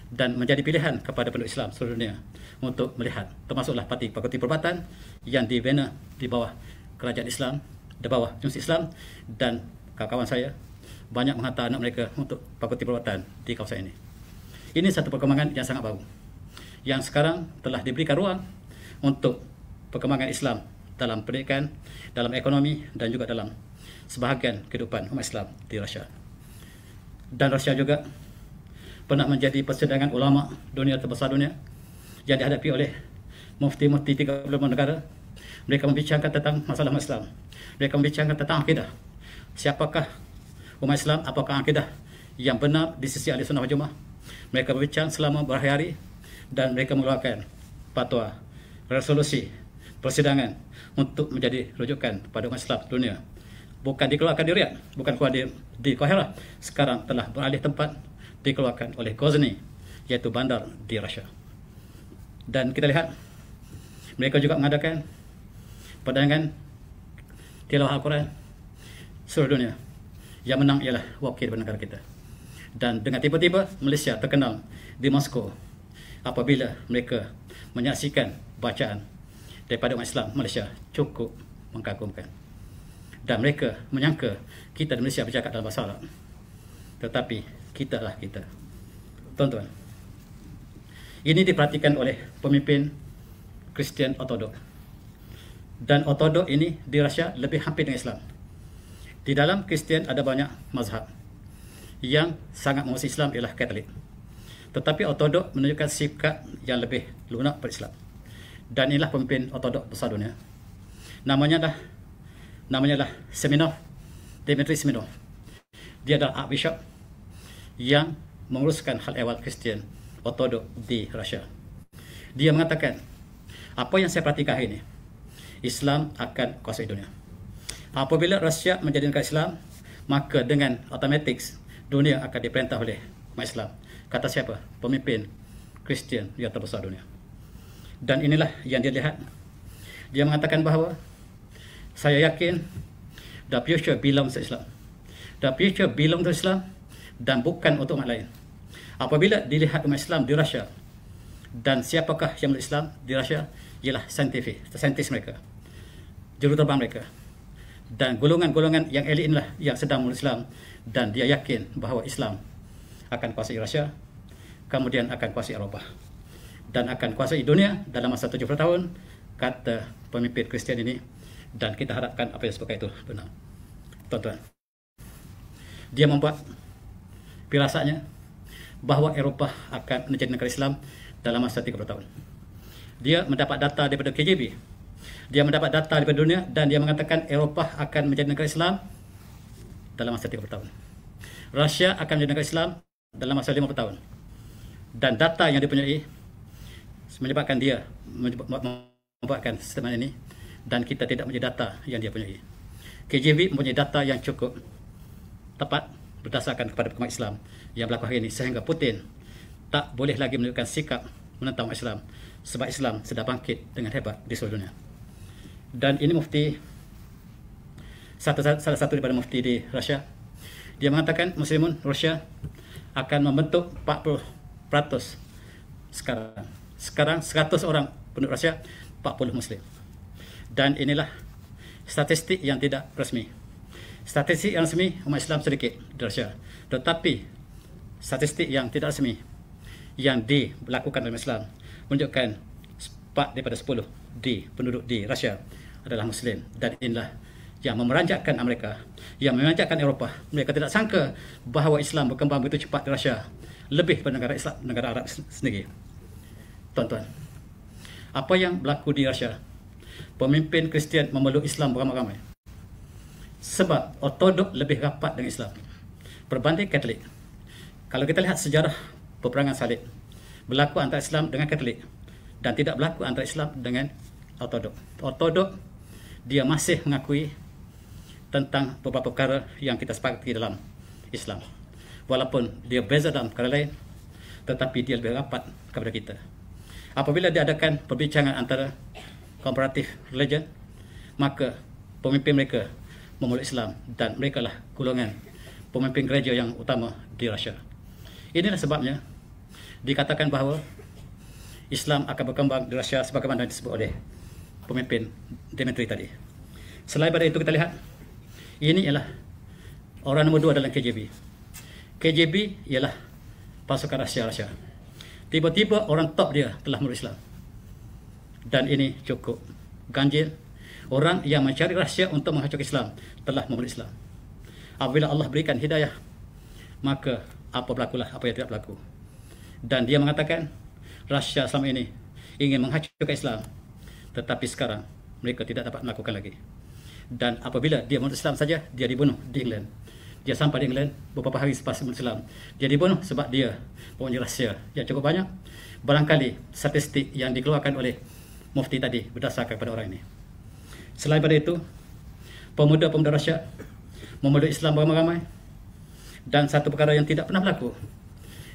dan menjadi pilihan kepada penduduk Islam seluruh dunia untuk melihat, termasuklah parti-parti perubatan yang dibina di bawah kerajaan Islam, di bawah Universiti Islam, dan kawan-kawan saya banyak menghantar anak mereka untuk fakulti perubatan di kawasan ini. Ini satu perkembangan yang sangat baru, yang sekarang telah diberikan ruang untuk perkembangan Islam dalam pendidikan, dalam ekonomi, dan juga dalam sebahagian kehidupan umat Islam di Rusia. Dan Rusia juga pernah menjadi persidangan ulama dunia terbesar dunia yang dihadapi oleh mufti-mufti 35 negara. Mereka membicarakan tentang masalah umat Islam. Mereka membicarakan tentang akidah. Siapakah umat Islam? Apakah akidah yang benar di sisi ahli sunnah wal jamaah? Mereka berbincang selama berhari-hari dan mereka mengeluarkan fatwa, resolusi, persidangan untuk menjadi rujukan pada umat Islam dunia. Bukan dikeluarkan di Riyadh, bukan keluar di Qahirah. Sekarang telah beralih tempat, dikeluarkan oleh Grozny, iaitu bandar di Rusia. Dan kita lihat mereka juga mengadakan pertandingan tilawah Al-Quran seluruh dunia. Yang menang ialah wakil negara kita. Dan dengan tiba-tiba Malaysia terkenal di Moskow apabila mereka menyaksikan bacaan daripada umat Islam Malaysia cukup mengagumkan. Dan mereka menyangka kita di Malaysia bercakap dalam bahasa Arab. Tetapi kita lah kita. Tuan-tuan, ini diperhatikan oleh pemimpin Kristian Ortodok. Dan Ortodok ini di Rusia lebih hampir dengan Islam. Di dalam Kristian ada banyak mazhab. Yang sangat menguasai Islam ialah Katolik. Tetapi Ortodok menunjukkan sikap yang lebih lunak pada Islam. Dan inilah pemimpin Ortodok besar dunia. Namanya lah Semenov, Dmitry Semenov. Dia adalah Archbishop yang menguruskan hal ehwal Kristian Ortodok di Rusia. Dia mengatakan, apa yang saya perhatikan hari ini, Islam akan kuasai dunia. Apabila Rusia menjadi negara Islam, maka dengan otomatis dunia akan diperintah oleh umat Islam. Kata siapa? Pemimpin Kristian yang terbesar dunia. Dan inilah yang dia lihat. Dia mengatakan bahawa saya yakin the future belongs to Islam. The future belongs to Islam dan bukan untuk umat lain. Apabila dilihat umat Islam di Rusia, dan siapakah yang berislam di Rusia ialah saintis mereka, juruterbang mereka, dan golongan-golongan yang elit inilah yang sedang berislam, dan dia yakin bahawa Islam akan kuasai Rusia, kemudian akan kuasai Eropah, dan akan kuasai dunia dalam masa 70 tahun, kata pemimpin Kristian ini. Dan kita harapkan apa yang sebutkan itu benar. Tuan-tuan, dia membuat firasatnya bahawa Eropah akan menjadi negara Islam dalam masa 30 tahun. Dia mendapat data daripada KGB. Dia mendapat data daripada dunia dan dia mengatakan Eropah akan menjadi negara Islam dalam masa 30 tahun. Rusia akan menjadi negara Islam dalam masa 50 tahun. Dan data yang dipunyai menyebabkan dia membuatkan statement ini, dan kita tidak mempunyai data yang dia punyai. KGB mempunyai data yang cukup tepat berdasarkan kepada perkembangan Islam yang berlaku hari ini, sehingga Putin tak boleh lagi menunjukkan sikap menentang umat Islam sebab Islam sedang bangkit dengan hebat di seluruh dunia. Dan ini mufti, salah satu daripada mufti di Rusia, dia mengatakan Muslimun Rusia akan membentuk 40% sekarang 100 orang penduduk Rusia 40 Muslim. Dan inilah statistik yang tidak resmi. Statistik yang resmi umat Islam sedikit di Rusia, tetapi statistik yang tidak resmi yang dilakukan oleh Islam menunjukkan 4 daripada 10 penduduk di Rusia adalah Muslim. Dan inilah yang memeranjakkan Amerika, yang memeranjakkan Eropah. Mereka tidak sangka bahawa Islam berkembang begitu cepat di Rusia, lebih pada negara Islam, negara Arab sendiri. Tuan-tuan, apa yang berlaku di Rusia, pemimpin Kristian memeluk Islam beramai-ramai sebab Ortodok lebih rapat dengan Islam berbanding Katolik. Kalau kita lihat sejarah peperangan salib, berlaku antara Islam dengan Katolik dan tidak berlaku antara Islam dengan Ortodok. Ortodok dia masih mengakui tentang beberapa perkara yang kita sepakati dalam Islam, walaupun dia berbeza dalam perkara lain, tetapi dia lebih rapat kepada kita. Apabila diadakan perbincangan antara comparative religion, maka pemimpin mereka memeluk Islam dan mereka lah golongan pemimpin gereja yang utama di Rusia. Inilah sebabnya dikatakan bahawa Islam akan berkembang di Rusia sebagaimana disebut oleh pemimpin Dmitry tadi. Selain pada itu kita lihat, ini ialah orang nombor 2 dalam KGB. KGB ialah pasukan Rusia. Tiba-tiba orang top dia telah meluk Islam. Dan ini cukup ganjil. Orang yang mencari rahsia untuk menghancurkan Islam telah memeluk Islam. Apabila Allah berikan hidayah, maka apa berlakulah apa yang tidak berlaku. Dan dia mengatakan Rusia selama ini ingin menghancurkan Islam, tetapi sekarang mereka tidak dapat melakukan lagi. Dan apabila dia memeluk Islam saja, dia dibunuh di England. Dia sampai di England beberapa hari selepas memeluk Islam. Dia dibunuh sebab dia mempunyai rahsia yang cukup banyak. Barangkali statistik yang dikeluarkan oleh Mufti tadi berdasarkan kepada orang ini. Selain pada itu, pemuda-pemuda Rusia memeluk Islam beramai-ramai, dan satu perkara yang tidak pernah berlaku,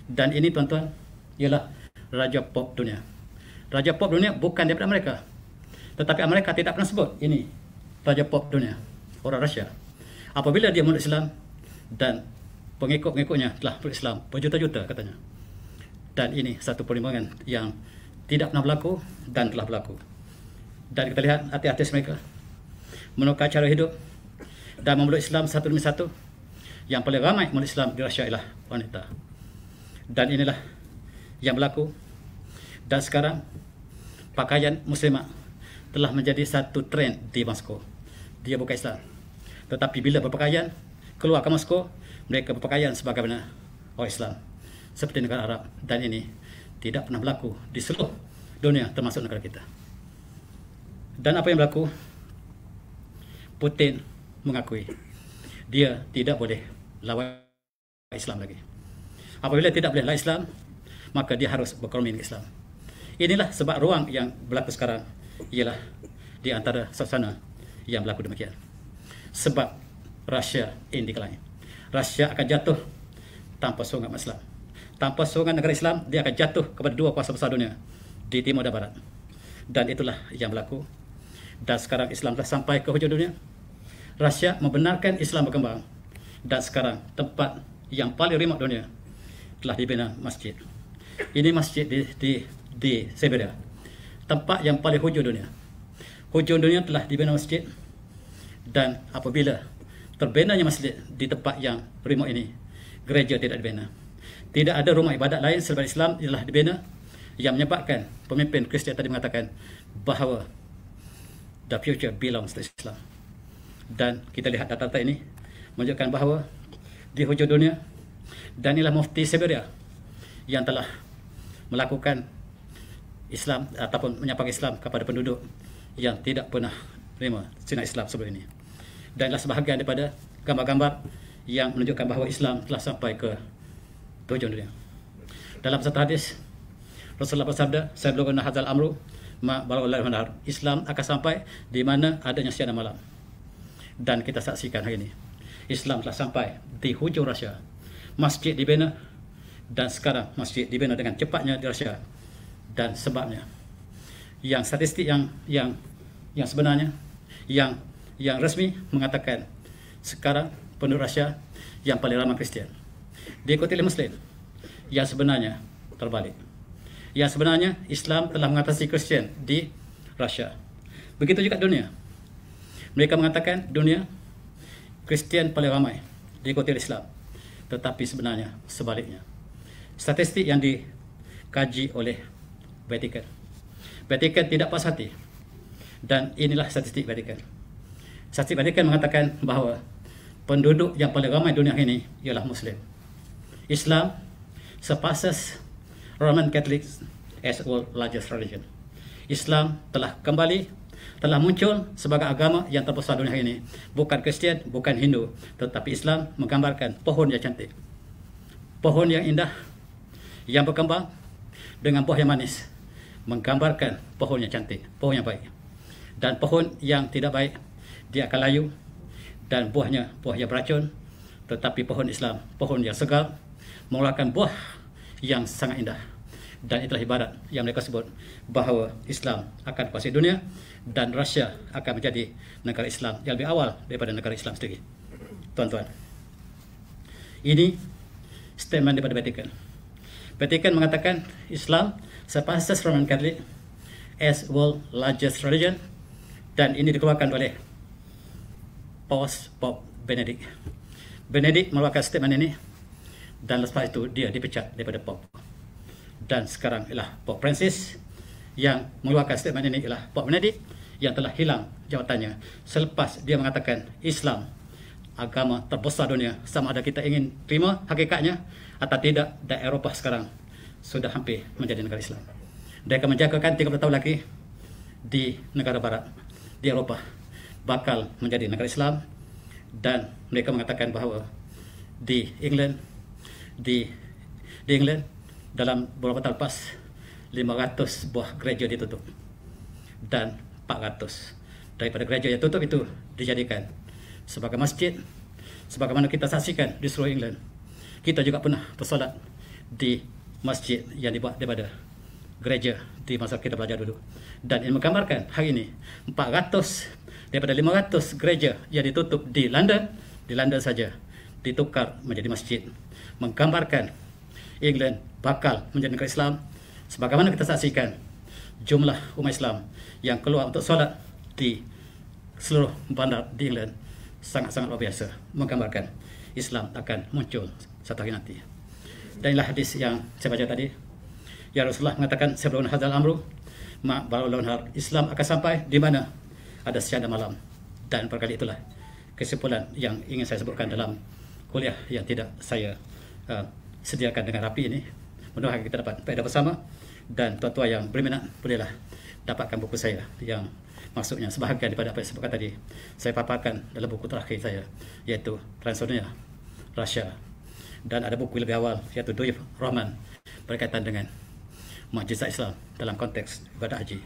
dan ini tuan-tuan, ialah Raja Pop dunia. Raja Pop dunia bukan daripada Amerika, tetapi Amerika tidak pernah sebut ini Raja Pop dunia, orang Rusia. Apabila dia memeluk Islam, dan pengikut-pengikutnya telah memeluk Islam berjuta-juta katanya. Dan ini satu perlimbangan yang tidak pernah berlaku dan telah berlaku. Dan kita lihat artis-artis mereka menukar cara hidup dan memeluk Islam satu demi satu. Yang paling ramai memeluk Islam di Rusia ialah wanita. Dan inilah yang berlaku. Dan sekarang pakaian muslimah telah menjadi satu trend di Moskow. Dia bukan Islam, tetapi bila berpakaian keluar ke Moskow, mereka berpakaian sebagaimana orang Islam seperti negara Arab. Dan ini tidak pernah berlaku di seluruh dunia, termasuk negara kita. Dan apa yang berlaku? Putin mengakui dia tidak boleh lawan Islam lagi. Apabila tidak boleh lawan Islam, maka dia harus berkomitmen Islam. Inilah sebab ruang yang berlaku sekarang ialah di antara suasana yang berlaku demikian. Sebab Rusia in decline. Rusia akan jatuh tanpa sokongan Islam. Tanpa sokongan negara Islam, dia akan jatuh kepada dua kuasa besar dunia di timur dan barat. Dan itulah yang berlaku. Dan sekarang Islam telah sampai ke hujung dunia. Rusia membenarkan Islam berkembang. Dan sekarang tempat yang paling remote dunia telah dibina masjid. Ini masjid di Siberia. Tempat yang paling hujung dunia. Hujung dunia telah dibina masjid. Dan apabila terbinanya masjid di tempat yang remote ini, gereja tidak dibina. Tidak ada rumah ibadat lain selain Islam ialah dibina, yang menyebabkan pemimpin Kristian tadi mengatakan bahawa the future belongs to Islam. Dan kita lihat data-data ini menunjukkan bahawa di hujung dunia, dan inilah Mufti Siberia yang telah melakukan Islam ataupun menyampaikan Islam kepada penduduk yang tidak pernah menerima sinar Islam sebelum ini. Dan inilah sebahagian daripada gambar-gambar yang menunjukkan bahawa Islam telah sampai ke hujung dunia. Dalam satu hadis, Rasulullah bersabda, "Sayablughu hadzal amru ma balagha al-nahar." Islam akan sampai di mana adanya siang dan malam. Dan kita saksikan hari ini, Islam telah sampai di hujung Rusia. Masjid dibina, dan sekarang masjid dibina dengan cepatnya di Rusia. Dan sebabnya, yang statistik yang sebenarnya, yang resmi mengatakan sekarang penduduk Rusia yang paling ramai Kristian diikuti oleh Muslim. Yang sebenarnya terbalik. Yang sebenarnya Islam telah mengatasi Kristian di Rusia. Begitu juga dunia. Mereka mengatakan dunia Kristian paling ramai diikuti oleh Islam, tetapi sebenarnya sebaliknya. Statistik yang dikaji oleh Vatikan. Vatikan tidak puas hati. Dan inilah statistik Vatikan. Statistik Vatikan mengatakan bahawa penduduk yang paling ramai dunia ini ialah Muslim. Islam surpasses Roman Catholic as world largest religion. Islam telah muncul sebagai agama yang terbesar dunia ini. Bukan Kristian, bukan Hindu, tetapi Islam menggambarkan pohon yang cantik, pohon yang indah, yang berkembang dengan buah yang manis, menggambarkan pohon yang cantik, pohon yang baik. Dan pohon yang tidak baik, dia akan layu, dan buahnya buah yang beracun. Tetapi pohon Islam, pohon yang segar, mengeluarkan buah yang sangat indah. Dan itulah ibarat yang mereka sebut bahawa Islam akan kuasai dunia, dan Rusia akan menjadi negara Islam yang lebih awal daripada negara Islam sendiri. Tuan-tuan, ini statement daripada Vatikan. Vatican mengatakan Islam surpasses Roman Catholic as world largest religion, dan ini dikeluarkan oleh Pope Benedict. Benedict mengeluarkan statement ini, dan lepas itu dia dipecat daripada Pope. Dan sekarang ialah Pope Francis yang mengeluarkan statement ini, ialah Pope Benedict yang telah hilang jabatannya selepas dia mengatakan Islam agama terbesar dunia, sama ada kita ingin terima hakikatnya atau tidak, dan Eropah sekarang sudah hampir menjadi negara Islam. Mereka menjangkakan 30 tahun lagi di negara barat, di Eropah bakal menjadi negara Islam, dan mereka mengatakan bahawa di England dalam beberapa tahun lepas 500 buah gereja ditutup, dan 400 daripada gereja yang tutup itu dijadikan sebagai masjid. Sebagaimana kita saksikan di seluruh England, kita juga pernah bersolat di masjid yang dibuat daripada gereja di masa kita belajar dulu. Dan ini menggambarkan hari ini 400 daripada 500 gereja yang ditutup di London saja ditukar menjadi masjid, menggambarkan England bakal menjadi negara Islam. Sebagaimana kita saksikan jumlah umat Islam yang keluar untuk solat di seluruh bandar di England sangat-sangat luar biasa, menggambarkan Islam akan muncul satu hari nanti. Dan inilah hadis yang saya baca tadi. Ya, Rasulullah mengatakan sebelum hadzal amru ma balul har, Islam akan sampai di mana ada siang dan malam. Dan perkali itulah kesimpulan yang ingin saya sebutkan dalam kuliah yang tidak saya sediakan dengan rapi ini. Mudah-mudahan kita dapat faedah bersama, dan tuan-tuan yang berminat bolehlah dapatkan buku saya yang maksudnya sebahagian daripada apa yang saya sebutkan tadi saya paparkan dalam buku terakhir saya, iaitu Transdunia Russia, dan ada buku lebih awal iaitu Duyuf Rahman berkaitan dengan mukjizat Islam dalam konteks ibadah haji.